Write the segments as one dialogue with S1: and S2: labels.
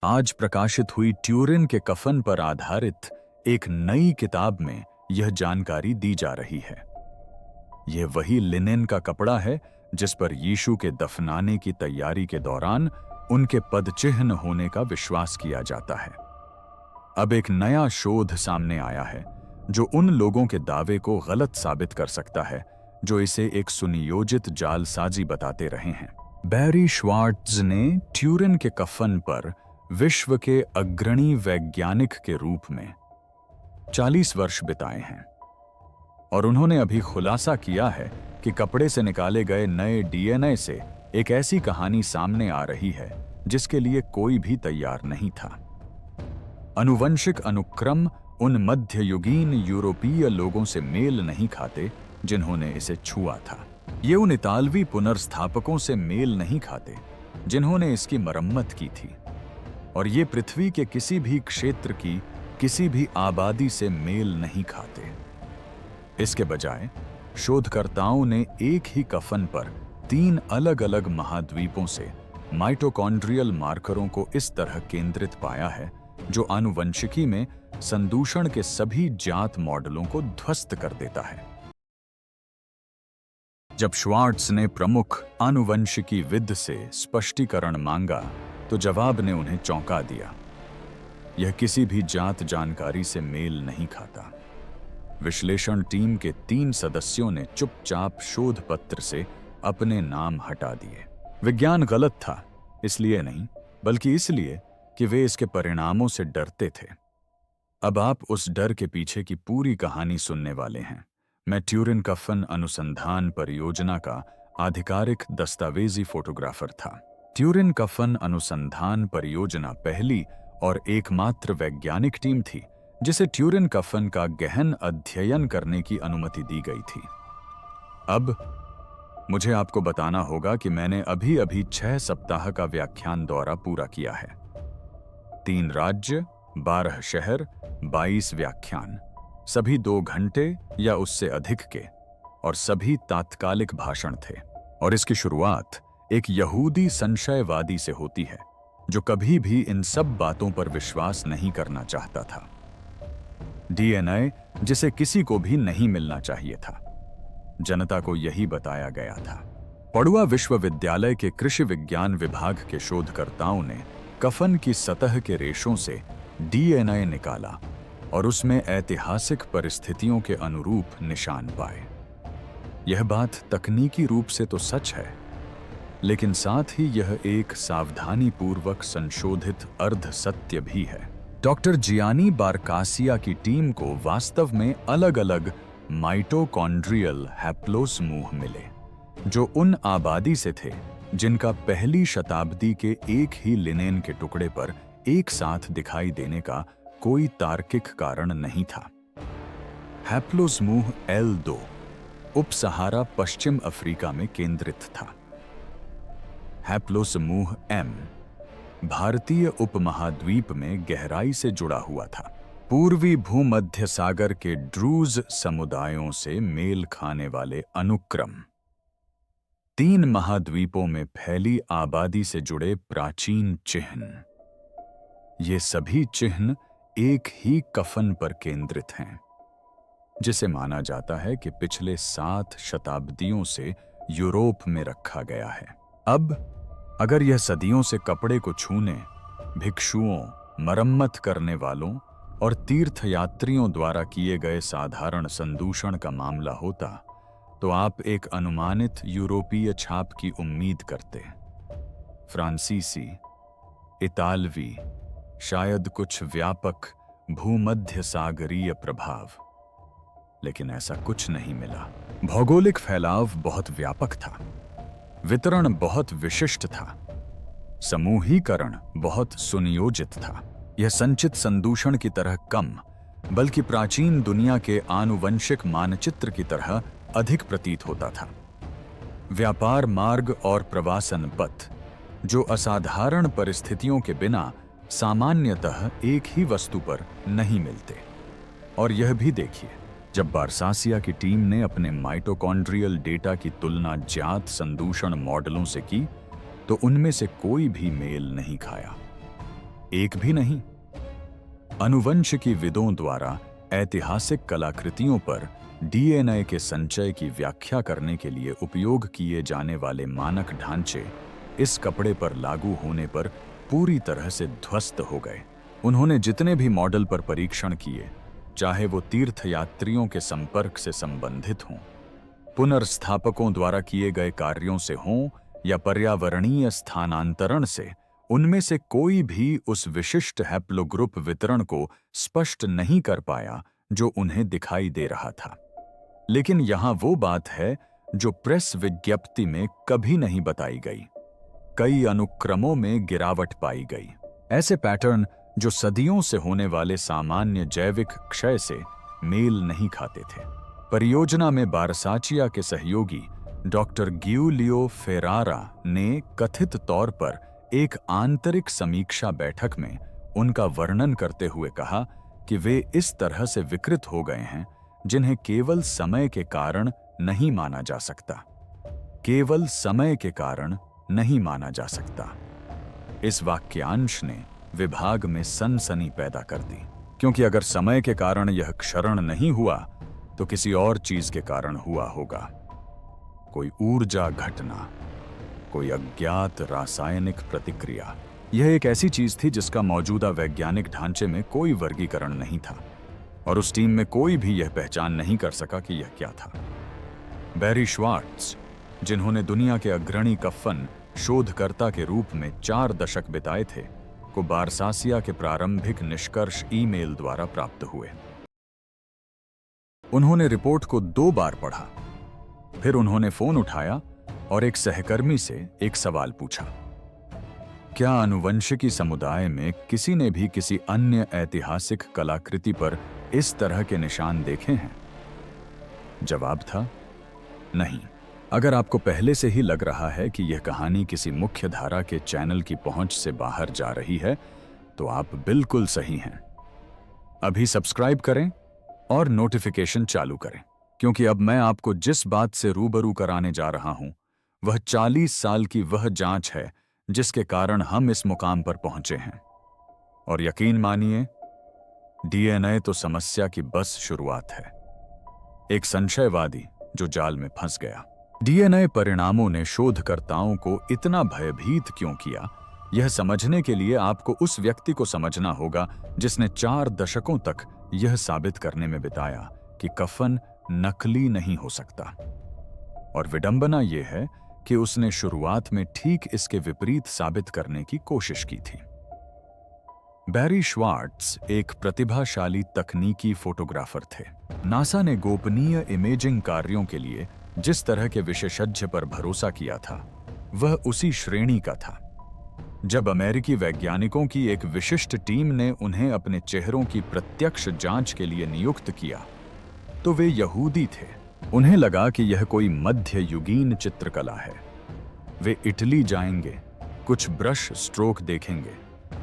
S1: आज प्रकाशित हुई ट्यूरिन के कफन पर आधारित एक नई किताब में यह जानकारी दी जा रही है। यह वही लिनेन का कपड़ा है जिस पर यीशु के दफनाने की तैयारी के दौरान उनके पदचिह्न होने का विश्वास किया जाता है। अब एक नया शोध सामने आया है जो उन लोगों के दावे को गलत साबित कर सकता है जो इसे एक सुनियोजित जालसाजी बताते रहे हैं। बैरी श्वार्ट्ज ने ट्यूरिन के कफन पर विश्व के अग्रणी वैज्ञानिक के रूप में 40 वर्ष बिताए हैं और उन्होंने अभी खुलासा किया है कि कपड़े से निकाले गए नए डीएनए से एक ऐसी कहानी सामने आ रही है जिसके लिए कोई भी तैयार नहीं था। आनुवंशिक अनुक्रम उन मध्ययुगीन यूरोपीय लोगों से मेल नहीं खाते जिन्होंने इसे छुआ था। ये उन इतालवी पुनर्स्थापकों से मेल नहीं खाते जिन्होंने इसकी मरम्मत की थी, और ये पृथ्वी के किसी भी क्षेत्र की किसी भी आबादी से मेल नहीं खाते। इसके बजाय शोधकर्ताओं ने एक ही कफन पर 3 अलग-अलग महाद्वीपों से माइटोकॉन्ड्रियल मार्करों को इस तरह केंद्रित पाया है जो आनुवंशिकी में संदूषण के सभी ज्ञात मॉडलों को ध्वस्त कर देता है। जब श्वार्ट्ज ने प्रमुख आनुवंशिकीविद से स्पष्टीकरण मांगा तो जवाब ने उन्हें चौंका दिया। यह किसी भी ज्ञात जानकारी से मेल नहीं खाता। विश्लेषण टीम के 3 सदस्यों ने चुपचाप शोध पत्र से अपने नाम हटा दिए। विज्ञान गलत था इसलिए नहीं, बल्कि इसलिए कि वे इसके परिणामों से डरते थे। अब आप उस डर के पीछे की पूरी कहानी सुनने वाले हैं। मैं ट्यूरिन कफन अनुसंधान परियोजना का आधिकारिक दस्तावेजी फोटोग्राफर था। ट्यूरिन कफन अनुसंधान परियोजना पहली और एकमात्र वैज्ञानिक टीम थी जिसे ट्यूरिन कफन का गहन अध्ययन करने की अनुमति दी गई थी। अब मुझे आपको बताना होगा कि मैंने अभी-अभी 6 सप्ताह का व्याख्यान दौरा पूरा किया है। 3 राज्य, 12 शहर, 22 व्याख्यान, सभी 2 घंटे या उससे अधिक के, और सभी तात्कालिक भाषण थे। और इसकी शुरुआत एक यहूदी संशयवादी से होती है जो कभी भी इन सब बातों पर विश्वास नहीं करना चाहता था। डीएनए जिसे किसी को भी नहीं मिलना चाहिए था, जनता को यही बताया गया था। पडुआ विश्वविद्यालय के कृषि विज्ञान विभाग के शोधकर्ताओं ने कफन की सतह के रेशों से डीएनए निकाला और उसमें ऐतिहासिक परिस्थितियों के अनुरूप निशान पाए। यह बात तकनीकी रूप से तो सच है, लेकिन साथ ही यह एक सावधानीपूर्वक संशोधित अर्ध सत्य भी है। डॉक्टर जियानी बारकासिया की टीम को वास्तव में अलग-अलग माइटोकॉन्ड्रियल हैप्लोसमूह मिले जो उन आबादी से थे जिनका पहली शताब्दी के एक ही लिनेन के टुकड़े पर एक साथ दिखाई देने का कोई तार्किक कारण नहीं था। हैप्लोसमूह L2 उप-सहारा पश्चिम अफ्रीका में केंद्रित था। हैप्लोसमूह M भारतीय उपमहाद्वीप में गहराई से जुड़ा हुआ था। पूर्वी भूमध्य सागर के ड्रूज समुदायों से मेल खाने वाले अनुक्रम, 3 महाद्वीपों में फैली आबादी से जुड़े प्राचीन चिह्न, ये सभी चिह्न एक ही कफन पर केंद्रित हैं, जिसे माना जाता है कि पिछले 7 शताब्दियों से यूरोप में रखा गया है। अब अगर यह सदियों से कपड़े को छूने, भिक्षुओं, मरम्मत करने वालों और तीर्थयात्रियों द्वारा किए गए साधारण संदूषण का मामला होता, तो आप एक अनुमानित यूरोपीय छाप की उम्मीद करते। फ्रांसीसी, इतालवी, शायद कुछ व्यापक भूमध्य सागरीय प्रभाव, लेकिन ऐसा कुछ नहीं मिला। भौगोलिक फैलाव बहुत व्यापक था, वितरण बहुत विशिष्ट था, समूहीकरण बहुत सुनियोजित था। यह संचित संदूषण की तरह कम, बल्कि प्राचीन दुनिया के आनुवंशिक मानचित्र की तरह अधिक प्रतीत होता था। व्यापार मार्ग और प्रवासन पथ जो असाधारण परिस्थितियों के बिना सामान्यतः एक ही वस्तु पर नहीं मिलते। और यह भी देखिए, जब बारकासिया की टीम ने अपने माइटोकॉन्ड्रियल डेटा की तुलना ज्ञात संदूषण मॉडलों से की, तो उनमें से कोई भी मेल नहीं खाया। एक भी नहीं। आनुवंशिकी विदों द्वारा ऐतिहासिक कलाकृतियों पर डीएनए के संचय की व्याख्या करने के लिए उपयोग किए जाने वाले मानक ढांचे इस कपड़े पर लागू होने पर पूरी तरह से ध्वस्त हो गए। उन्होंने जितने भी मॉडल पर परीक्षण किए, चाहे वो तीर्थयात्रियों के संपर्क से संबंधित हों, पुनर्स्थापकों द्वारा किए गए कार्यों से हों या पर्यावरणीय स्थानांतरण से, उनमें से कोई भी उस विशिष्ट हैप्लोग्रुप वितरण को स्पष्ट नहीं कर पाया जो उन्हें दिखाई दे रहा था। लेकिन यहां वो बात है जो प्रेस विज्ञप्ति में कभी नहीं बताई गई। कई अनुक्रमों में गिरावट पाई गई, ऐसे पैटर्न जो सदियों से होने वाले सामान्य जैविक क्षय से मेल नहीं खाते थे। परियोजना में बारसाचिया के सहयोगी डॉक्टर गियुलियो फेरारा ने कथित तौर पर एक आंतरिक समीक्षा बैठक में उनका वर्णन करते हुए कहा कि वे इस तरह से विकृत हो गए हैं जिन्हें केवल समय के कारण नहीं माना जा सकता। केवल समय के कारण नहीं माना जा सकता। इस वाक्यांश ने विभाग में सनसनी पैदा कर दी, क्योंकि अगर समय के कारण यह क्षरण नहीं हुआ तो किसी और चीज के कारण हुआ होगा। कोई ऊर्जा घटना, कोई अज्ञात रासायनिक प्रतिक्रिया। यह एक ऐसी चीज थी जिसका मौजूदा वैज्ञानिक ढांचे में कोई वर्गीकरण नहीं था, और उस टीम में कोई भी यह पहचान नहीं कर सका कि यह क्या था। बैरी श्वार्ट्ज, जिन्होंने दुनिया के अग्रणी कफन शोधकर्ता के रूप में 4 दशक बिताए थे, को बारसासिया के प्रारंभिक निष्कर्ष ईमेल द्वारा प्राप्त हुए। उन्होंने रिपोर्ट को 2 बार पढ़ा, फिर उन्होंने फोन उठाया और एक सहकर्मी से एक सवाल पूछा, क्या आनुवंशिकी समुदाय में किसी ने भी किसी अन्य ऐतिहासिक कलाकृति पर इस तरह के निशान देखे हैं? जवाब था नहीं। अगर आपको पहले से ही लग रहा है कि यह कहानी किसी मुख्य धारा के चैनल की पहुंच से बाहर जा रही है, तो आप बिल्कुल सही हैं। अभी सब्सक्राइब करें और नोटिफिकेशन चालू करें, क्योंकि अब मैं आपको जिस बात से रूबरू कराने जा रहा हूं वह 40 साल की वह जांच है जिसके कारण हम इस मुकाम पर पहुंचे हैं। और यकीन मानिए, डीएनए तो समस्या की बस शुरुआत है। एक संशयवादी जो जाल में फंस गया। डीएनए परिणामों ने शोधकर्ताओं को इतना भयभीत क्यों किया, यह समझने के लिए आपको उस व्यक्ति को समझना होगा जिसने 4 दशकों तक यह साबित करने में बिताया कि कफन नकली नहीं हो सकता। और विडंबना यह है कि उसने शुरुआत में ठीक इसके विपरीत साबित करने की कोशिश की थी। बैरी श्वार्ट्ज एक प्रतिभाशाली तकनीकी फोटोग्राफर थे। नासा ने गोपनीय इमेजिंग कार्यों के लिए जिस तरह के विशेषज्ञ पर भरोसा किया था, वह उसी श्रेणी का था। जब अमेरिकी वैज्ञानिकों की एक विशिष्ट टीम ने उन्हें अपने चेहरों की प्रत्यक्ष जांच के लिए नियुक्त किया, तो वे यहूदी थे। उन्हें लगा कि यह कोई मध्ययुगीन चित्रकला है। वे इटली जाएंगे, कुछ ब्रश स्ट्रोक देखेंगे,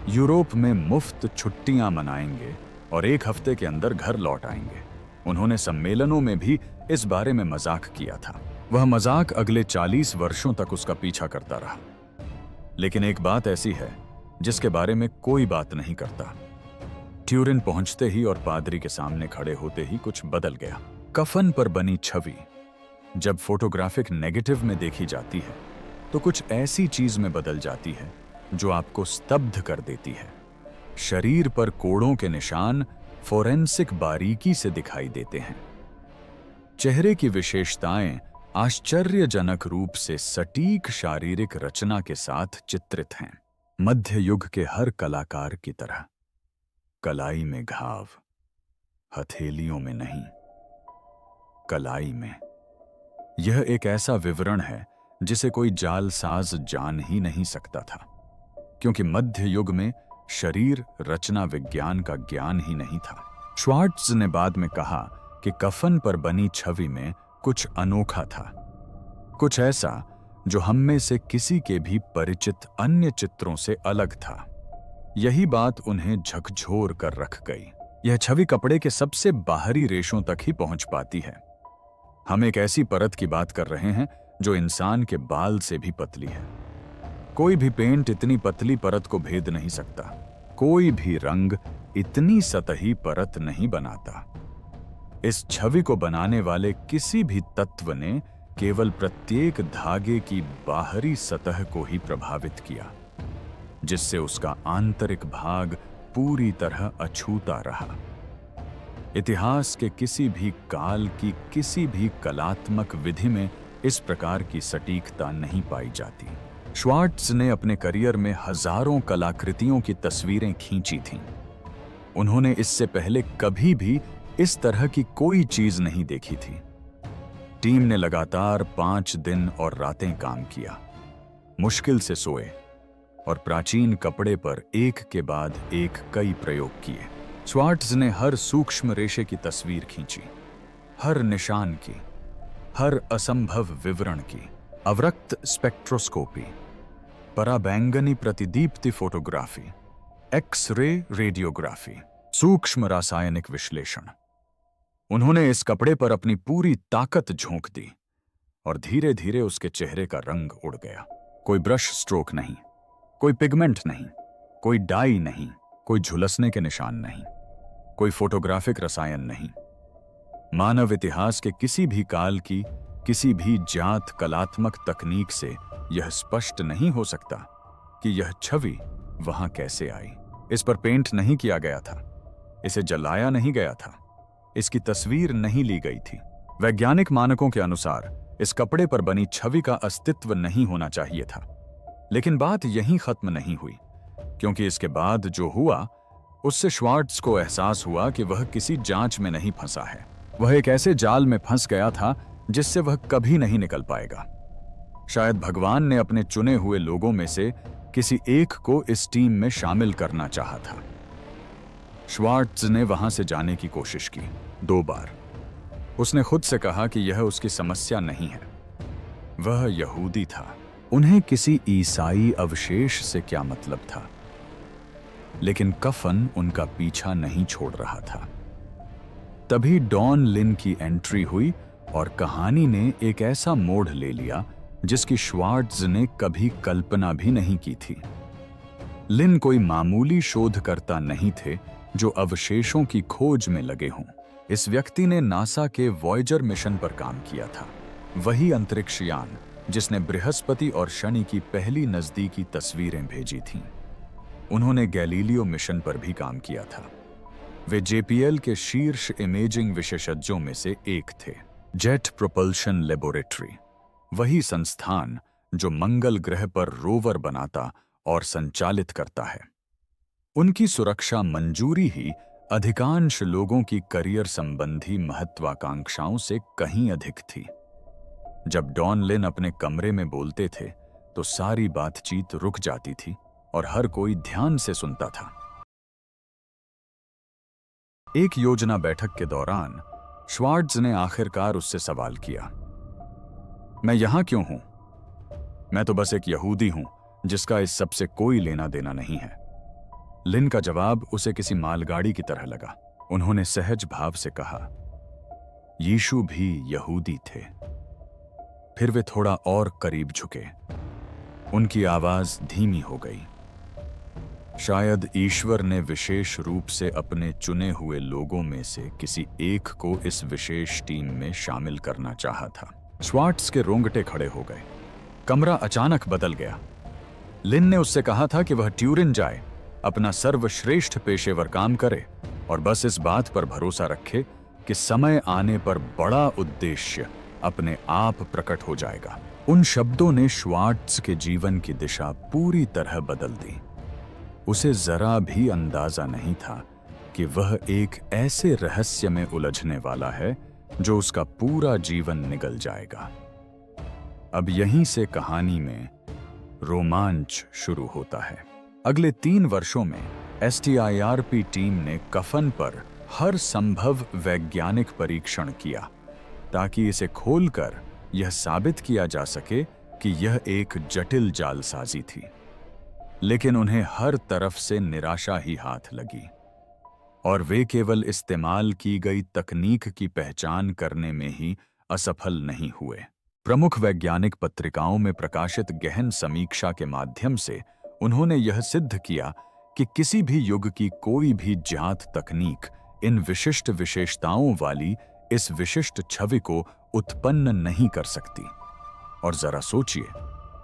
S1: यूरोप में मुफ्त छुट्टियां मनाएंगे और 1 हफ्ते के अंदर घर लौट आएंगे। उन्होंने सम्मेलनों में भी इस बारे में मजाक किया था। वह मजाक अगले 40 वर्षों तक उसका पीछा करता रहा। लेकिन एक बात ऐसी है जिसके बारे में कोई बात नहीं करता। ट्यूरिन पहुंचते ही और पादरी के सामने खड़े होते ही कुछ बदल गया। कफन पर बनी छवि जब फोटोग्राफिक नेगेटिव में देखी जाती है तो कुछ ऐसी चीज में बदल जाती है जो आपको स्तब्ध कर देती है। शरीर पर कोड़ों के निशान फोरेंसिक बारीकी से दिखाई देते हैं। चेहरे की विशेषताएं आश्चर्यजनक रूप से सटीक शारीरिक रचना के साथ चित्रित हैं। मध्य युग के हर कलाकार की तरह। कलाई में घाव, हथेलियों में नहीं, कलाई में। यह एक ऐसा विवरण है जिसे कोई जालसाज जान ही नहीं सकता था, क्योंकि मध्य युग में शरीर रचना विज्ञान का ज्ञान ही नहीं था। श्वार्ट्ज ने बाद में कहा कि कफन पर बनी छवि में कुछ अनोखा था, कुछ ऐसा जो हम में से किसी के भी परिचित अन्य चित्रों से अलग था। यही बात उन्हें झकझोर कर रख गई। यह छवि कपड़े के सबसे बाहरी रेशों तक ही पहुंच पाती है। हम एक ऐसी परत की बात कर रहे हैं जो इंसान के बाल से भी पतली है। कोई भी पेंट इतनी पतली परत को भेद नहीं सकता। कोई भी रंग इतनी सतही परत नहीं बनाता। इस छवि को बनाने वाले किसी भी तत्व ने केवल प्रत्येक धागे की बाहरी सतह को ही प्रभावित किया, जिससे उसका आंतरिक भाग पूरी तरह अछूता रहा। इतिहास के किसी भी काल की किसी भी कलात्मक विधि में इस प्रकार की सटीकता नहीं पाई जाती। श्वार्ट्ज ने अपने करियर में हजारों कलाकृतियों की तस्वीरें खींची थीं। उन्होंने इससे पहले कभी भी इस तरह की कोई चीज नहीं देखी थी। टीम ने लगातार 5 दिन और रातें काम किया, मुश्किल से सोए और प्राचीन कपड़े पर एक के बाद एक कई प्रयोग किए। श्वार्ट्ज ने हर सूक्ष्म रेशे की तस्वीर खींची, हर निशान की, हर असंभव विवरण की। अवरक्त स्पेक्ट्रोस्कोपी, पराबैंगनी प्रतिदीप्ति फोटोग्राफी, एक्स-रे रेडियोग्राफी, सूक्ष्म रासायनिक विश्लेषण। उन्होंने इस कपड़े पर अपनी पूरी ताकत झोंक दी और धीरे धीरे उसके चेहरे का रंग उड़ गया। कोई ब्रश स्ट्रोक नहीं, कोई पिगमेंट नहीं, कोई डाई नहीं, कोई झुलसने के निशान नहीं, कोई फोटोग्राफिक रसायन नहीं। मानव इतिहास के किसी भी काल की किसी भी जात कलात्मक तकनीक से यह स्पष्ट नहीं हो सकता कि यह छवि वहां कैसे आई। इस पर पेंट नहीं किया गया था, इसे जलाया नहीं गया था, इसकी तस्वीर नहीं ली गई थी। वैज्ञानिक मानकों के अनुसार इस कपड़े पर बनी छवि का अस्तित्व नहीं होना चाहिए था। लेकिन बात यहीं खत्म नहीं हुई, क्योंकि इसके बाद जो हुआ उससे श्वार्ट्ज को एहसास हुआ कि वह किसी जांच में नहीं फंसा है। वह एक ऐसे जाल में फंस गया था जिससे वह कभी नहीं निकल पाएगा। शायद भगवान ने अपने चुने हुए लोगों में से किसी एक को इस टीम में शामिल करना चाहा था। श्वार्ट्ज ने वहां से जाने की कोशिश की 2 बार। उसने खुद से कहा कि यह उसकी समस्या नहीं है। वह यहूदी था, उन्हें किसी ईसाई अवशेष से क्या मतलब था। लेकिन कफन उनका पीछा नहीं छोड़ रहा था। तभी डॉन लिन की एंट्री हुई और कहानी ने एक ऐसा मोड़ ले लिया जिसकी श्वार्ट्ज ने कभी कल्पना भी नहीं की थी। लिन कोई मामूली शोधकर्ता नहीं थे जो अवशेषों की खोज में लगे हों। इस व्यक्ति ने नासा के वॉयेजर मिशन पर काम किया था, वही अंतरिक्ष यान जिसने बृहस्पति और शनि की पहली नजदीकी तस्वीरें भेजी थीं। उन्होंने गैलीलियो मिशन पर भी काम किया था। वे जेपीएल के शीर्ष इमेजिंग विशेषज्ञों में से एक थे। जेट प्रोपल्शन लेबोरेटरी, वही संस्थान जो मंगल ग्रह पर रोवर बनाता और संचालित करता है। उनकी सुरक्षा मंजूरी ही अधिकांश लोगों की करियर संबंधी महत्वाकांक्षाओं से कहीं अधिक थी। जब डॉन लिन अपने कमरे में बोलते थे तो सारी बातचीत रुक जाती थी और हर कोई ध्यान से सुनता था। एक योजना बैठक के दौरान श्वार्ट्ज ने आखिरकार उससे सवाल किया, मैं यहां क्यों हूं? मैं तो बस एक यहूदी हूं जिसका इस सब से कोई लेना देना नहीं है। लिन का जवाब उसे किसी मालगाड़ी की तरह लगा। उन्होंने सहज भाव से कहा, यीशु भी यहूदी थे। फिर वे थोड़ा और करीब झुके। उनकी आवाज धीमी हो गई। शायद ईश्वर ने विशेष रूप से अपने चुने हुए लोगों में से किसी एक को इस विशेष टीम में शामिल करना चाहा था। श्वार्ट्ज के रोंगटे खड़े हो गए। कमरा अचानक बदल गया। लिन ने उससे कहा था कि वह ट्यूरिन जाए, अपना सर्वश्रेष्ठ पेशेवर काम करे और बस इस बात पर भरोसा रखे कि समय आने पर बड़ा उद्देश्य अपने आप प्रकट हो जाएगा। उन शब्दों ने श्वार्ट्ज के जीवन की दिशा पूरी तरह बदल दी। उसे जरा भी अंदाजा नहीं था कि वह एक ऐसे रहस्य में उलझने वाला है जो उसका पूरा जीवन निगल जाएगा। अब यहीं से कहानी में रोमांच शुरू होता है। अगले 3 वर्षों में STIRP टीम ने कफन पर हर संभव वैज्ञानिक परीक्षण किया ताकि इसे खोलकर यह साबित किया जा सके कि यह एक जटिल जालसाजी थी। लेकिन उन्हें हर तरफ से निराशा ही हाथ लगी और वे केवल इस्तेमाल की गई तकनीक की पहचान करने में ही असफल नहीं हुए। प्रमुख वैज्ञानिक पत्रिकाओं में प्रकाशित गहन समीक्षा के माध्यम से उन्होंने यह सिद्ध किया कि किसी भी युग की कोई भी जात तकनीक इन विशिष्ट विशेषताओं वाली इस विशिष्ट छवि को उत्पन्न नहीं कर सकती। और जरा सोचिए,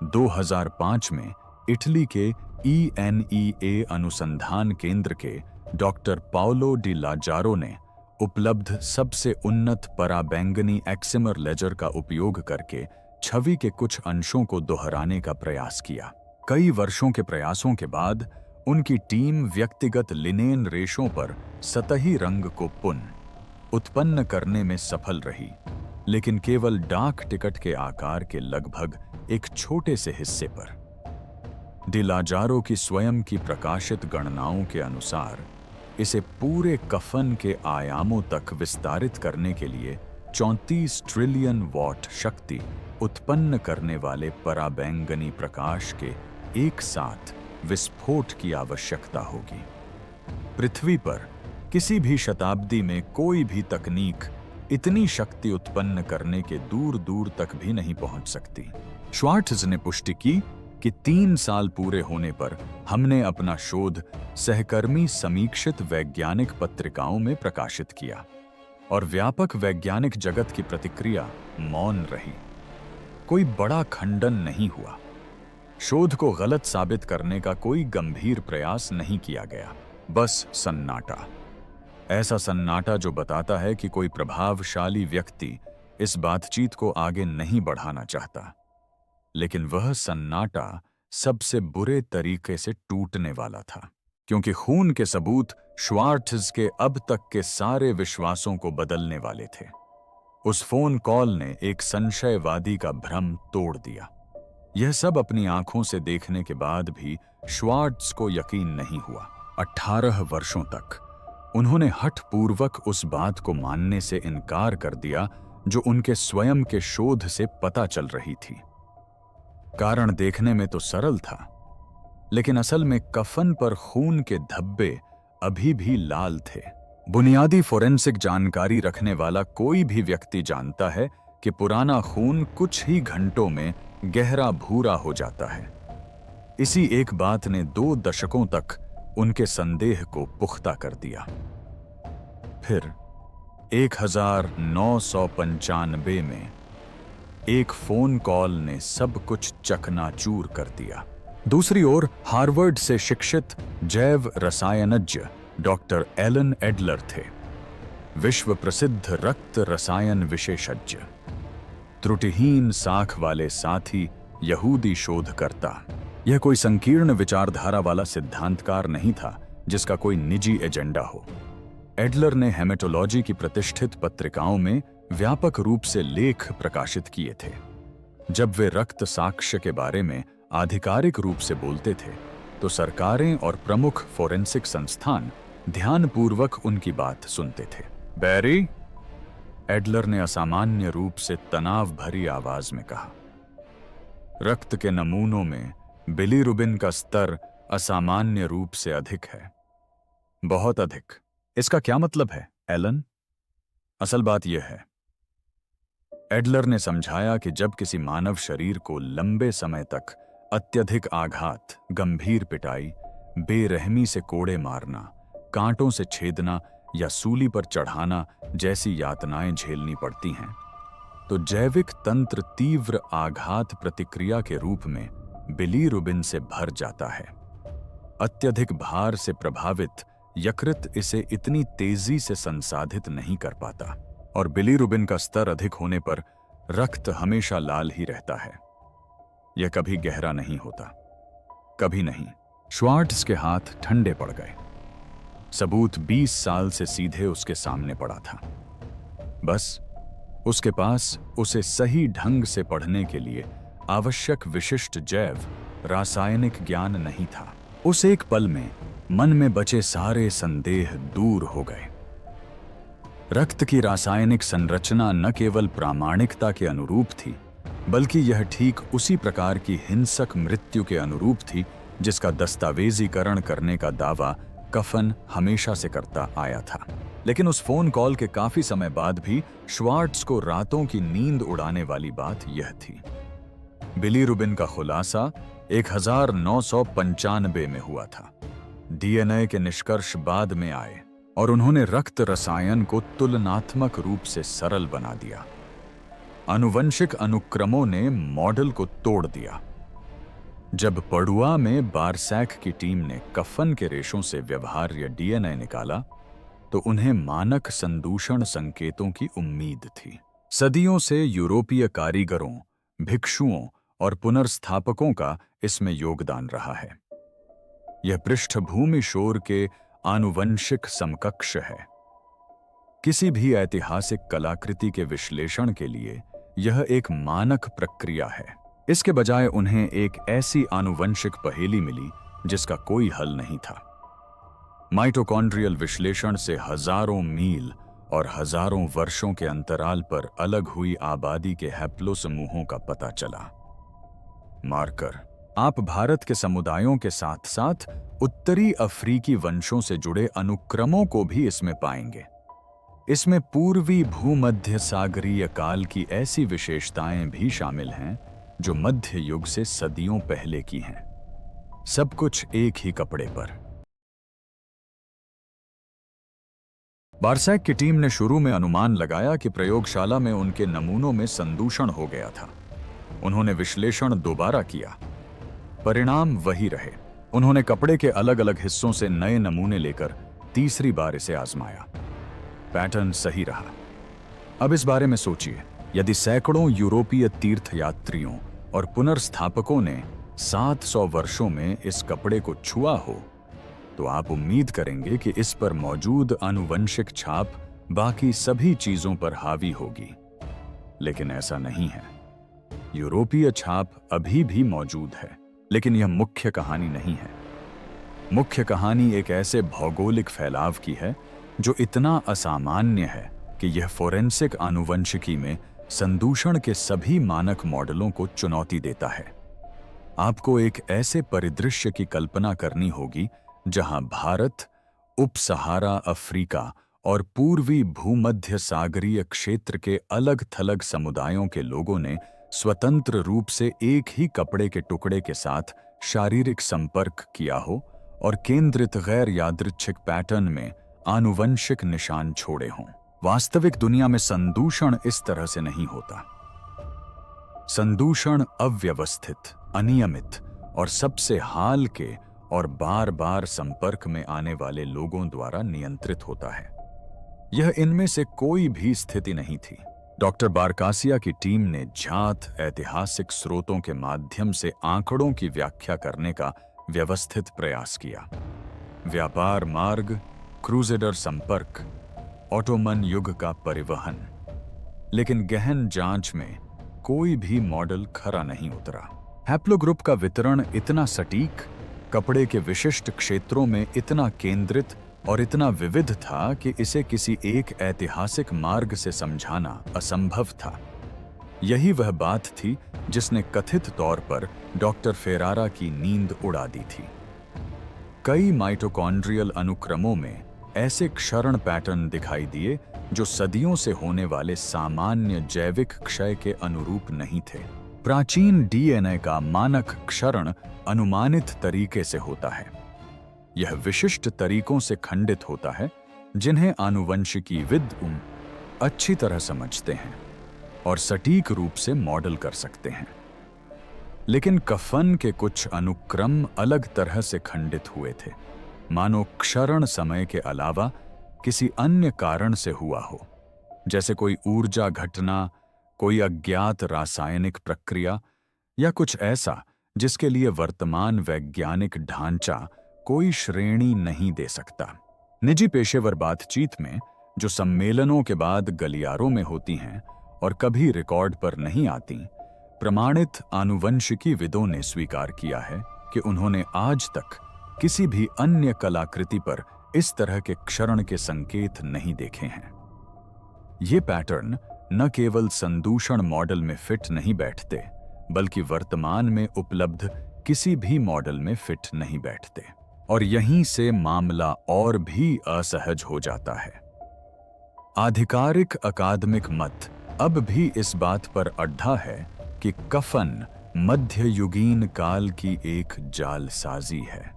S1: 2005 में इटली के ENEA अनुसंधान केंद्र के डॉक्टर पाओलो डी लाजारो ने उपलब्ध सबसे उन्नत पराबैंगनी एक्सिमर लेजर का उपयोग करके छवि के कुछ अंशों को दोहराने का प्रयास किया। कई वर्षों के प्रयासों के बाद उनकी टीम व्यक्तिगत लिनेन रेशों पर सतही रंग को पुनः उत्पन्न करने में सफल रही, लेकिन केवल डाक टिकट के आकार के लगभग एक छोटे से हिस्से पर। डी लाजारो की स्वयं की प्रकाशित गणनाओं के अनुसार इसे पूरे कफन के आयामों तक विस्तारित करने के लिए 34 ट्रिलियन वॉट शक्ति उत्पन्न करने वाले पराबैंगनी प्रकाश के एक साथ विस्फोट की आवश्यकता होगी। पृथ्वी पर किसी भी शताब्दी में कोई भी तकनीक इतनी शक्ति उत्पन्न करने के दूर दूर तक भी नहीं पहुंच सकती। श्वार्ट्ज ने पुष्टि की कि 3 साल पूरे होने पर हमने अपना शोध सहकर्मी समीक्षित वैज्ञानिक पत्रिकाओं में प्रकाशित किया और व्यापक वैज्ञानिक जगत की प्रतिक्रिया मौन रही। कोई बड़ा खंडन नहीं हुआ, शोध को गलत साबित करने का कोई गंभीर प्रयास नहीं किया गया, बस सन्नाटा। ऐसा सन्नाटा जो बताता है कि कोई प्रभावशाली व्यक्ति इस बातचीत को आगे नहीं बढ़ाना चाहता, लेकिन वह सन्नाटा सबसे बुरे तरीके से टूटने वाला था, क्योंकि खून के सबूत श्वार्ट्ज के अब तक के सारे विश्वासों को बदलने वाले थे। उस फोन कॉल ने एक संशयवादी का भ्रम तोड़ दिया। यह सब अपनी आंखों से देखने के बाद भी श्वार्ट्ज को यकीन नहीं हुआ। 18 वर्षों तक उन्होंने हठपूर्वक उस बात को मानने से इनकार कर दिया जो उनके स्वयं के शोध से पता चल रही थी। कारण देखने में तो सरल था, लेकिन असल में कफन पर खून के धब्बे अभी भी लाल थे। बुनियादी फोरेंसिक जानकारी रखने वाला कोई भी व्यक्ति जानता है कि पुराना खून कुछ ही घंटों में गहरा भूरा हो जाता है। इसी एक बात ने 2 दशकों तक उनके संदेह को पुख्ता कर दिया। फिर 1995 में एक फोन कॉल ने सब कुछ चकनाचूर कर दिया। दूसरी ओर हार्वर्ड से शिक्षित जैव रसायनज्ञ डॉक्टर एलन एडलर थे, विश्व प्रसिद्ध रक्त रसायन विशेषज्ञ, त्रुटिहीन साख वाले साथी यहूदी शोधकर्ता। यह कोई संकीर्ण विचारधारा वाला सिद्धांतकार नहीं था जिसका कोई निजी एजेंडा हो। एडलर ने हेमेटोलॉजी की प्रतिष्ठित पत्रिकाओं में व्यापक रूप से लेख प्रकाशित किए थे। जब वे रक्त साक्ष्य के बारे में आधिकारिक रूप से बोलते थे तो सरकारें और प्रमुख फोरेंसिक संस्थान ध्यानपूर्वक उनकी बात सुनते थे। बैरी, एडलर ने असामान्य रूप से तनाव भरी आवाज में कहा, रक्त के नमूनों में बिलीरुबिन का स्तर असामान्य रूप से अधिक है, बहुत अधिक। इसका क्या मतलब है, एलन? असल बात यह है, एडलर ने समझाया कि जब किसी मानव शरीर को लंबे समय तक अत्यधिक आघात, गंभीर पिटाई, बेरहमी से कोड़े मारना, कांटों से छेदना या सूली पर चढ़ाना जैसी यातनाएं झेलनी पड़ती हैं, तो जैविक तंत्र तीव्र आघात प्रतिक्रिया के रूप में बिलीरुबिन से भर जाता है। अत्यधिक भार से प्रभावित यकृत इसे इतनी तेजी से संसाधित नहीं कर पाता और बिलीरुबिन का स्तर अधिक होने पर रक्त हमेशा लाल ही रहता है। यह कभी गहरा नहीं होता, कभी नहीं। श्वार्ट्ज के हाथ ठंडे पड़ गए। सबूत 20 साल से सीधे उसके सामने पड़ा था। बस उसके पास उसे सही ढंग से पढ़ने के लिए आवश्यक विशिष्ट जैव रासायनिक ज्ञान नहीं था। उस एक पल में मन में बचे सारे संदेह दूर हो गए। रक्त की रासायनिक संरचना न केवल प्रामाणिकता के अनुरूप थी, बल्कि यह ठीक उसी प्रकार की हिंसक मृत्यु के अनुरूप थी जिसका दस्तावेजीकरण करने का दावा कफन हमेशा से करता आया था। लेकिन उस फोन कॉल के काफी समय बाद भी श्वार्ट्ज को रातों की नींद उड़ाने वाली बात यह थी, बिलीरुबिन का खुलासा 1995 में हुआ था, डीएनए के निष्कर्ष बाद में आए और उन्होंने रक्त रसायन को तुलनात्मक रूप से सरल बना दिया। आनुवंशिक अनुक्रमों ने मॉडल को तोड़ दिया। जब पडुआ में बारसैक की टीम ने कफन के रेशों से व्यवहार्य डीएनए निकाला तो उन्हें मानक संदूषण संकेतों की उम्मीद थी। सदियों से यूरोपीय कारीगरों, भिक्षुओं और पुनर्स्थापकों का इसमें योगदान रहा है। यह पृष्ठभूमि शोर के आनुवंशिक समकक्ष है। किसी भी ऐतिहासिक कलाकृति के विश्लेषण के लिए यह एक मानक प्रक्रिया है। इसके बजाय उन्हें एक ऐसी आनुवंशिक पहेली मिली जिसका कोई हल नहीं था। माइटोकॉन्ड्रियल विश्लेषण से हजारों मील और हजारों वर्षों के अंतराल पर अलग हुई आबादी के हैप्लो समूहों का पता चला। मार्कर आप भारत के समुदायों के साथ साथ उत्तरी अफ्रीकी वंशों से जुड़े अनुक्रमों को भी इसमें पाएंगे। इसमें पूर्वी भूमध्य सागरीय काल की ऐसी विशेषताएं भी शामिल हैं जो मध्य युग से सदियों पहले की हैं। सब कुछ एक ही कपड़े पर। बारसैक की टीम ने शुरू में अनुमान लगाया कि प्रयोगशाला में उनके नमूनों में संदूषण हो गया था। उन्होंने विश्लेषण दोबारा किया, परिणाम वही रहे। उन्होंने कपड़े के अलग अलग हिस्सों से नए नमूने लेकर तीसरी बार इसे आजमाया। पैटर्न सही रहा। अब इस बारे में सोचिए, यदि सैकड़ों यूरोपीय तीर्थयात्रियों और पुनर्स्थापकों ने 700 वर्षों में इस कपड़े को छुआ हो तो आप उम्मीद करेंगे कि इस पर मौजूद आनुवंशिक छाप बाकी सभी चीजों पर हावी होगी। लेकिन ऐसा नहीं है। यूरोपीय छाप अभी भी मौजूद है, लेकिन यह मुख्य कहानी नहीं है। मुख्य कहानी एक ऐसे भौगोलिक फैलाव की है जो इतना असामान्य है कि यह फोरेंसिक आनुवंशिकी में संदूषण के सभी मानक मॉडलों को चुनौती देता है। आपको एक ऐसे परिदृश्य की कल्पना करनी होगी जहां भारत, उप सहारा अफ्रीका और पूर्वी भूमध्य सागरीय क्षेत्र के अलग थलग समुदायों के लोगों ने स्वतंत्र रूप से एक ही कपड़े के टुकड़े के साथ शारीरिक संपर्क किया हो और केंद्रित गैर यादृच्छिक पैटर्न में आनुवंशिक निशान छोड़े हों। वास्तविक दुनिया में संदूषण इस तरह से नहीं होता। संदूषण अव्यवस्थित, अनियमित और सबसे हाल के और बार बार संपर्क में आने वाले लोगों द्वारा नियंत्रित होता है। यह इनमें से कोई भी स्थिति नहीं थी। डॉक्टर बारकासिया की टीम ने ज्ञात ऐतिहासिक स्रोतों के माध्यम से आंकड़ों की व्याख्या करने का व्यवस्थित प्रयास किया। व्यापार मार्ग, क्रूसेडर संपर्क, ऑटोमन युग का परिवहन। लेकिन गहन जांच में कोई भी मॉडल खरा नहीं उतरा। हैप्लोग्रुप का वितरण इतना सटीक, कपड़े के विशिष्ट क्षेत्रों में इतना केंद्रित और इतना विविध था कि इसे किसी एक ऐतिहासिक मार्ग से समझाना असंभव था। यही वह बात थी जिसने कथित तौर पर डॉक्टर फेरारा की नींद उड़ा दी थी। कई माइटोकॉन्ड्रियल अनुक्रमों में ऐसे क्षरण पैटर्न दिखाई दिए जो सदियों से होने वाले सामान्य जैविक क्षय के अनुरूप नहीं थे। प्राचीन डीएनए का मानक क्षरण अनुमानित तरीके से होता है। यह विशिष्ट तरीकों से खंडित होता है जिन्हें आनुवंशिकीविद अच्छी तरह समझते हैं और सटीक रूप से मॉडल कर सकते हैं। लेकिन कफन के कुछ अनुक्रम अलग तरह से खंडित हुए थे, मानो क्षरण समय के अलावा किसी अन्य कारण से हुआ हो, जैसे कोई ऊर्जा घटना, कोई अज्ञात रासायनिक प्रक्रिया या कुछ ऐसा जिसके लिए वर्तमान वैज्ञानिक ढांचा कोई श्रेणी नहीं दे सकता। निजी पेशेवर बातचीत में जो सम्मेलनों के बाद गलियारों में होती हैं और कभी रिकॉर्ड पर नहीं आती, प्रमाणित आनुवंशिकीविदों ने स्वीकार किया है कि उन्होंने आज तक किसी भी अन्य कलाकृति पर इस तरह के क्षरण के संकेत नहीं देखे हैं। ये पैटर्न न केवल संदूषण मॉडल में फिट नहीं बैठते, बल्कि वर्तमान में उपलब्ध किसी भी मॉडल में फिट नहीं बैठते। और यहीं से मामला और भी असहज हो जाता है। आधिकारिक अकादमिक मत अब भी इस बात पर अड्ढा है कि कफन मध्ययुगीन काल की एक जालसाजी है।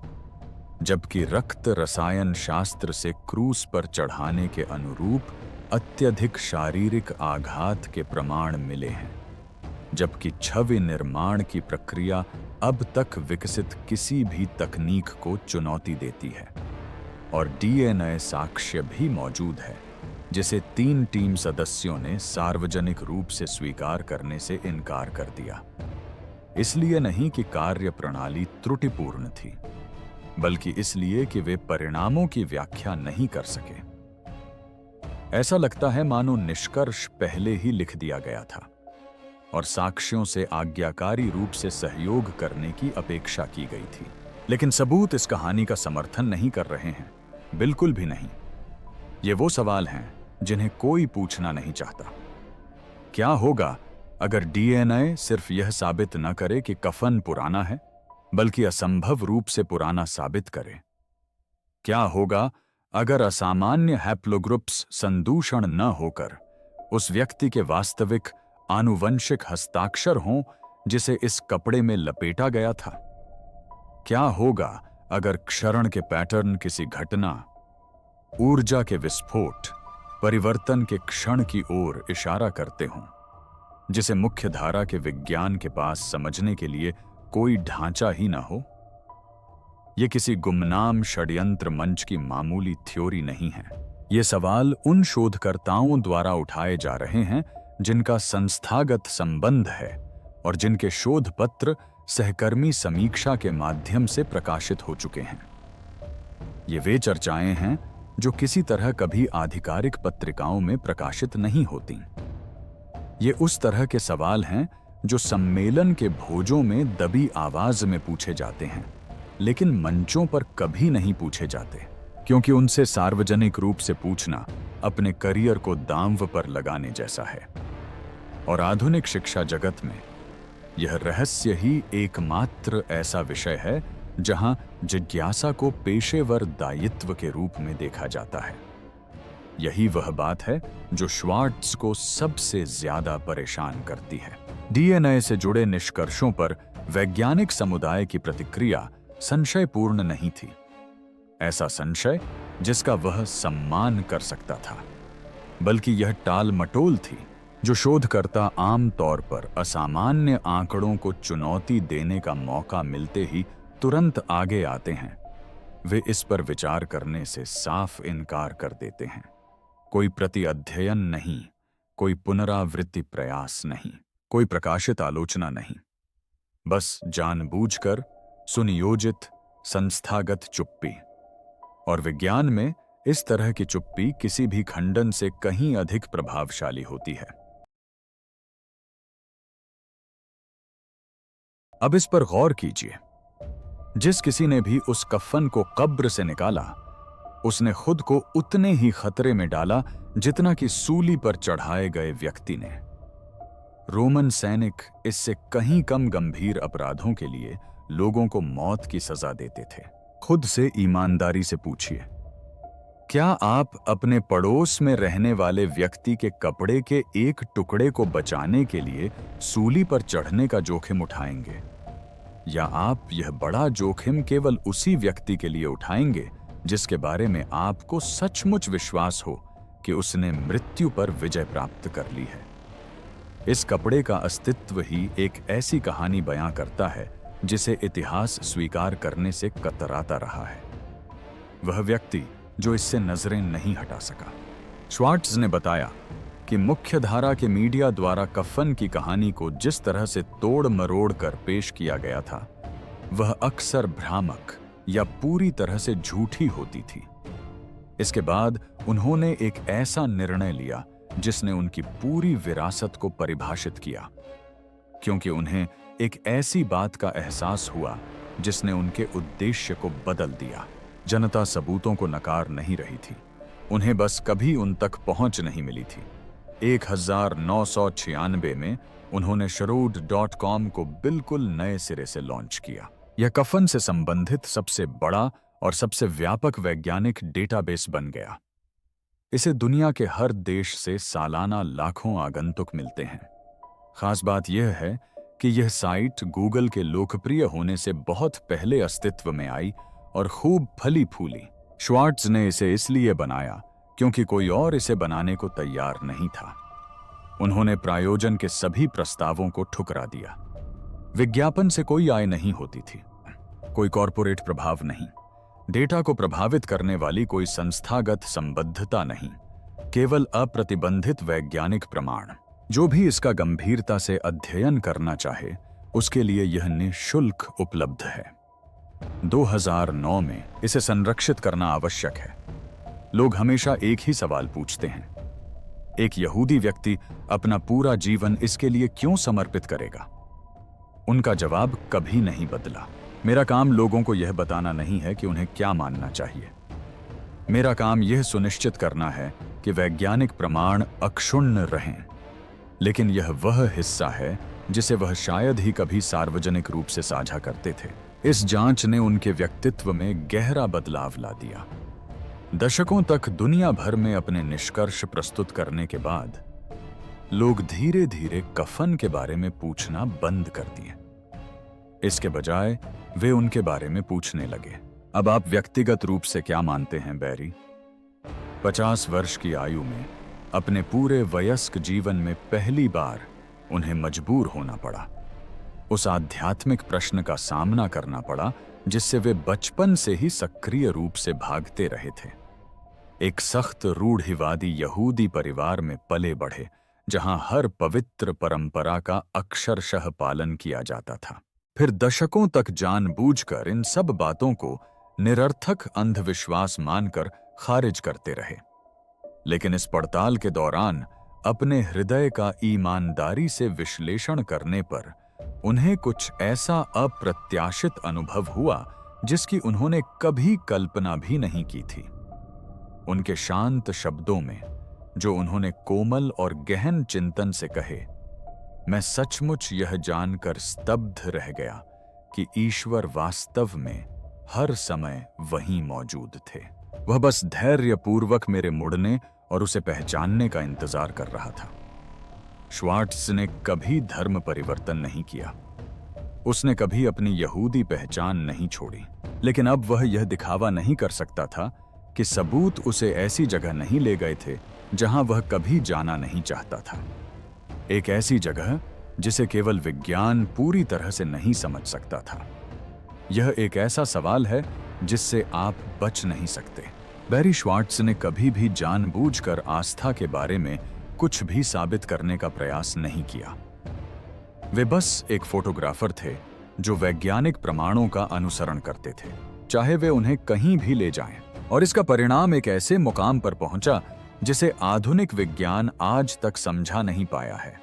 S1: जबकि रक्त रसायन शास्त्र से क्रूस पर चढ़ाने के अनुरूप अत्यधिक शारीरिक आघात के प्रमाण मिले हैं, जबकि छवि निर्माण की प्रक्रिया अब तक विकसित किसी भी तकनीक को चुनौती देती है, और डीएनए साक्ष्य भी मौजूद है जिसे 3 टीम सदस्यों ने सार्वजनिक रूप से स्वीकार करने से इनकार कर दिया। इसलिए नहीं कि कार्य प्रणाली त्रुटिपूर्ण थी, बल्कि इसलिए कि वे परिणामों की व्याख्या नहीं कर सके। ऐसा लगता है मानो निष्कर्ष पहले ही लिख दिया गया था और साक्ष्यों से आज्ञाकारी रूप से सहयोग करने की अपेक्षा की गई थी। लेकिन सबूत इस कहानी का समर्थन नहीं कर रहे हैं, बिल्कुल भी नहीं। ये वो सवाल हैं जिन्हें कोई पूछना नहीं चाहता। क्या होगा अगर डीएनए सिर्फ यह साबित न करे कि कफन पुराना है, बल्कि असंभव रूप से पुराना साबित करे? क्या होगा अगर असामान्य हैप्लोग्रुप्स संदूषण न होकर उस व्यक्ति के वास्तविक आनुवंशिक हस्ताक्षर हों जिसे इस कपड़े में लपेटा गया था? क्या होगा अगर क्षरण के पैटर्न किसी घटना, ऊर्जा के विस्फोट, परिवर्तन के क्षण की ओर इशारा करते हों, जिसे मुख्य धारा के विज्ञान के पास समझने के लिए कोई ढांचा ही न हो? ये किसी गुमनाम षड्यंत्र मंच की मामूली थ्योरी नहीं है। ये सवाल उन शोधकर्ताओं द्वारा उठाए जा रहे हैं जिनका संस्थागत संबंध है और जिनके शोध पत्र सहकर्मी समीक्षा के माध्यम से प्रकाशित हो चुके हैं। ये वे चर्चाएं हैं जो किसी तरह कभी आधिकारिक पत्रिकाओं में प्रकाशित नहीं होती। ये उस तरह के सवाल हैं जो सम्मेलन के भोजों में दबी आवाज में पूछे जाते हैं, लेकिन मंचों पर कभी नहीं पूछे जाते, क्योंकि उनसे सार्वजनिक रूप से पूछना अपने करियर को दांव पर लगाने जैसा है। और आधुनिक शिक्षा जगत में यह रहस्य ही एकमात्र ऐसा विषय है जहां जिज्ञासा को पेशेवर दायित्व के रूप में देखा जाता है। यही वह बात है जो श्वार्ट्ज को सबसे ज्यादा परेशान करती है। डीएनए से जुड़े निष्कर्षों पर वैज्ञानिक समुदाय की प्रतिक्रिया संशयपूर्ण नहीं थी। ऐसा संशय जिसका वह सम्मान कर सकता था, बल्कि यह टाल-मटोल थी जो शोधकर्ता आम तौर पर असामान्य आंकड़ों को चुनौती देने का मौका मिलते ही तुरंत आगे आते हैं। वे इस पर विचार करने से साफ इनकार कर देते हैं। कोई प्रति अध्ययन नहीं, कोई पुनरावृत्ति प्रयास नहीं, कोई प्रकाशित आलोचना नहीं, बस जानबूझकर सुनियोजित संस्थागत चुप्पी। और विज्ञान में इस तरह की चुप्पी किसी भी खंडन से कहीं अधिक प्रभावशाली होती है। अब इस पर गौर कीजिए। जिस किसी ने भी उस कफन को कब्र से निकाला, उसने खुद को उतने ही खतरे में डाला जितना कि सूली पर चढ़ाए गए व्यक्ति ने। रोमन सैनिक इससे कहीं कम गंभीर अपराधों के लिए लोगों को मौत की सजा देते थे। खुद से ईमानदारी से पूछिए, क्या आप अपने पड़ोस में रहने वाले व्यक्ति के कपड़े के एक टुकड़े को बचाने के लिए सूली पर चढ़ने का जोखिम उठाएंगे? या आप यह बड़ा जोखिम केवल उसी व्यक्ति के लिए उठाएंगे जिसके बारे में आपको सचमुच विश्वास हो कि उसने मृत्यु पर विजय प्राप्त कर ली है? इस कपड़े का अस्तित्व ही एक ऐसी कहानी बयां करता है जिसे इतिहास स्वीकार करने से कतराता रहा है। वह व्यक्ति जो इससे नजरें नहीं हटा सका। श्वार्ट्ज ने बताया कि मुख्यधारा के मीडिया द्वारा कफन की कहानी को जिस तरह से तोड़ मरोड़ कर पेश किया गया था, वह अक्सर भ्रामक या पूरी तरह से झूठी होती थी। इसके बाद उन्होंने एक ऐसा निर्णय लिया जिसने उनकी पूरी विरासत को परिभाषित किया, क्योंकि उन्हें एक ऐसी बात का एहसास हुआ जिसने उनके उद्देश्य को बदल दिया। जनता सबूतों को नकार नहीं रही थी, उन्हें बस कभी उन तक पहुंच नहीं मिली थी। 1996 में उन्होंने Sherrod.com को बिल्कुल नए सिरे से लॉन्च किया। यह कफन से संबंधित सबसे बड़ा और सबसे व्यापक वैज्ञानिक डेटाबेस बन गया। इसे दुनिया के हर देश से सालाना लाखों आगंतुक मिलते हैं। खास बात यह है कि यह साइट गूगल के लोकप्रिय होने से बहुत पहले अस्तित्व में आई और खूब फली फूली। श्वार्ट्ज ने इसे इसलिए बनाया क्योंकि कोई और इसे बनाने को तैयार नहीं था। उन्होंने प्रायोजन के सभी प्रस्तावों को ठुकरा दिया। विज्ञापन से कोई आय नहीं होती थी, कोई कॉरपोरेट प्रभाव नहीं, डेटा को प्रभावित करने वाली कोई संस्थागत संबद्धता नहीं, केवल अप्रतिबंधित वैज्ञानिक प्रमाण। जो भी इसका गंभीरता से अध्ययन करना चाहे उसके लिए यह निःशुल्क उपलब्ध है। 2009 में इसे संरक्षित करना आवश्यक है। लोग हमेशा एक ही सवाल पूछते हैं, एक यहूदी व्यक्ति अपना पूरा जीवन इसके लिए क्यों समर्पित करेगा? उनका जवाब कभी नहीं बदला। मेरा काम लोगों को यह बताना नहीं है कि उन्हें क्या मानना चाहिए। मेरा काम यह सुनिश्चित करना है कि वैज्ञानिक प्रमाण अक्षुण्ण रहें। लेकिन यह वह हिस्सा है जिसे वह शायद ही कभी सार्वजनिक रूप से साझा करते थे। इस जांच ने उनके व्यक्तित्व में गहरा बदलाव ला दिया। दशकों तक दुनिया भर में अपने निष्कर्ष प्रस्तुत करने के बाद लोग धीरे धीरे कफन के बारे में पूछना बंद कर दिए। इसके बजाय वे उनके बारे में पूछने लगे, अब आप व्यक्तिगत रूप से क्या मानते हैं बैरी? 50 वर्ष की आयु में अपने पूरे वयस्क जीवन में पहली बार उन्हें मजबूर होना पड़ा। उस आध्यात्मिक प्रश्न का सामना करना पड़ा जिससे वे बचपन से ही सक्रिय रूप से भागते रहे थे। एक सख्त रूढ़िवादी यहूदी परिवार में पले बढ़े जहां हर पवित्र परंपरा का अक्षरशः पालन किया जाता था। फिर दशकों तक जानबूझकर इन सब बातों को निरर्थक अंधविश्वास मानकर खारिज करते रहे। लेकिन इस पड़ताल के दौरान अपने हृदय का ईमानदारी से विश्लेषण करने पर उन्हें कुछ ऐसा अप्रत्याशित अनुभव हुआ जिसकी उन्होंने कभी कल्पना भी नहीं की थी। उनके शांत शब्दों में, जो उन्होंने कोमल और गहन चिंतन से कहे, मैं सचमुच यह जानकर स्तब्ध रह गया कि ईश्वर वास्तव में हर समय वहीं मौजूद थे। वह बस धैर्यपूर्वक मेरे मुड़ने और उसे पहचानने का इंतजार कर रहा था। श्वार्ट्ज ने कभी धर्म परिवर्तन नहीं किया। उसने कभी अपनी यहूदी पहचान नहीं छोड़ी। लेकिन अब वह यह दिखावा नहीं कर सकता था कि सबूत उसे ऐसी जगह नहीं ले गए थे जहां वह कभी जाना नहीं चाहता था। एक ऐसी जगह जिसे केवल विज्ञान पूरी तरह से नहीं समझ सकता था। यह एक ऐसा सवाल है जिससे आप बच नहीं सकते। बैरी श्वार्ट्ज ने कभी भी जानबूझकर आस्था के बारे में कुछ भी साबित करने का प्रयास नहीं किया। वे बस एक फोटोग्राफर थे जो वैज्ञानिक प्रमाणों का अनुसरण करते थे, चाहे वे उन्हें कहीं भी ले जाएं। और इसका परिणाम एक ऐसे मुकाम पर पहुंचा जिसे आधुनिक विज्ञान आज तक समझा नहीं पाया है।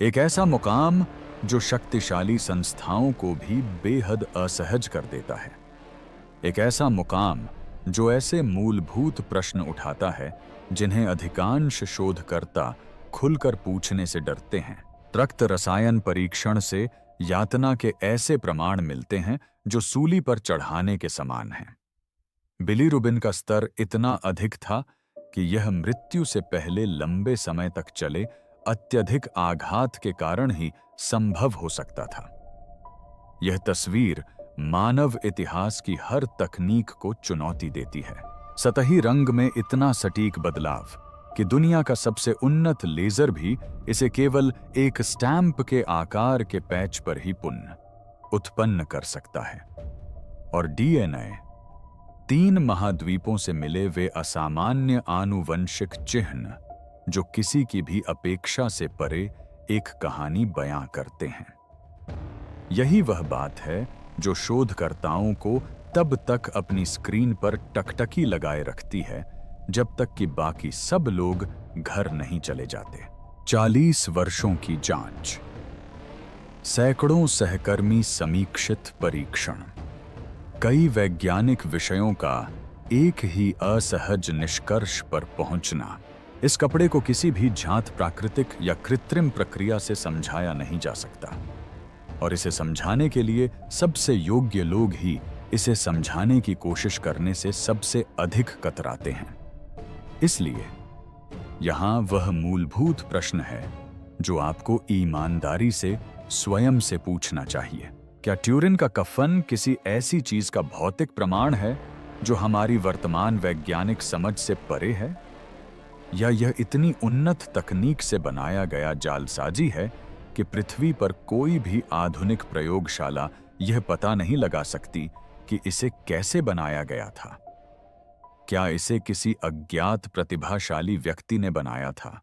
S1: एक ऐसा मुकाम जो शक्तिशाली संस्थाओं को भी बेहद असहज कर देता है। एक ऐसा मुकाम जो ऐसे मूलभूत प्रश्न उठाता है जिन्हें अधिकांश शोधकर्ता खुलकर पूछने से डरते हैं। रक्त रसायन परीक्षण से यातना के ऐसे प्रमाण मिलते हैं जो सूली पर चढ़ाने के समान हैं। बिलीरुबिन का स्तर इतना अधिक था कि यह मृत्यु से पहले लंबे समय तक चले अत्यधिक आघात के कारण ही संभव हो सकता था। यह तस्वीर मानव इतिहास की हर तकनीक को चुनौती देती है। सतही रंग में इतना सटीक बदलाव कि दुनिया का सबसे उन्नत लेजर भी इसे केवल एक स्टैंप के आकार के पैच पर ही पुनः उत्पन्न कर सकता है। और डीएनए, 3 महाद्वीपों से मिले वे असामान्य आनुवंशिक चिह्न जो किसी की भी अपेक्षा से परे एक कहानी बयां करते हैं। यही वह बात है जो शोधकर्ताओं को तब तक अपनी स्क्रीन पर टकटकी लगाए रखती है जब तक कि बाकी सब लोग घर नहीं चले जाते। 40 वर्षों की जांच, सैकड़ों सहकर्मी समीक्षित परीक्षण, कई वैज्ञानिक विषयों का एक ही असहज निष्कर्ष पर पहुंचना। इस कपड़े को किसी भी झांत प्राकृतिक या कृत्रिम प्रक्रिया से समझाया नहीं जा सकता, और इसे समझाने के लिए सबसे योग्य लोग ही इसे समझाने की कोशिश करने से सबसे अधिक कतराते हैं। इसलिए यहां वह मूलभूत प्रश्न है जो आपको ईमानदारी से स्वयं से पूछना चाहिए। क्या ट्यूरिन का कफन किसी ऐसी चीज का भौतिक प्रमाण है जो हमारी वर्तमान वैज्ञानिक समझ से परे है, या यह इतनी उन्नत तकनीक से बनाया गया जालसाजी है कि पृथ्वी पर कोई भी आधुनिक प्रयोगशाला यह पता नहीं लगा सकती कि इसे कैसे बनाया गया था? क्या इसे किसी अज्ञात प्रतिभाशाली व्यक्ति ने बनाया था,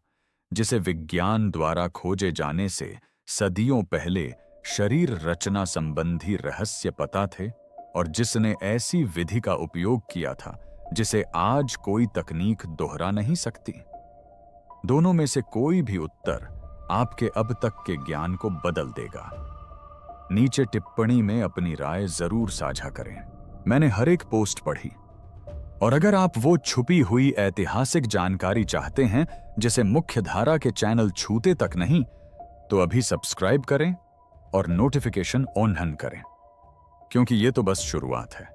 S1: जिसे विज्ञान द्वारा खोजे जाने से सदियों पहले शरीर रचना संबंधी रहस्य पता थे और जिसने ऐसी विधि का उपयोग किया था जिसे आज कोई तकनीक दोहरा नहीं सकती? दोनों में से कोई भी उत्तर आपके अब तक के ज्ञान को बदल देगा। नीचे टिप्पणी में अपनी राय जरूर साझा करें। मैंने हर एक पोस्ट पढ़ी, और अगर आप वो छुपी हुई ऐतिहासिक जानकारी चाहते हैं जिसे मुख्य धारा के चैनल छूते तक नहीं, तो अभी सब्सक्राइब करें और नोटिफिकेशन ऑन करें, क्योंकि ये तो बस शुरुआत है।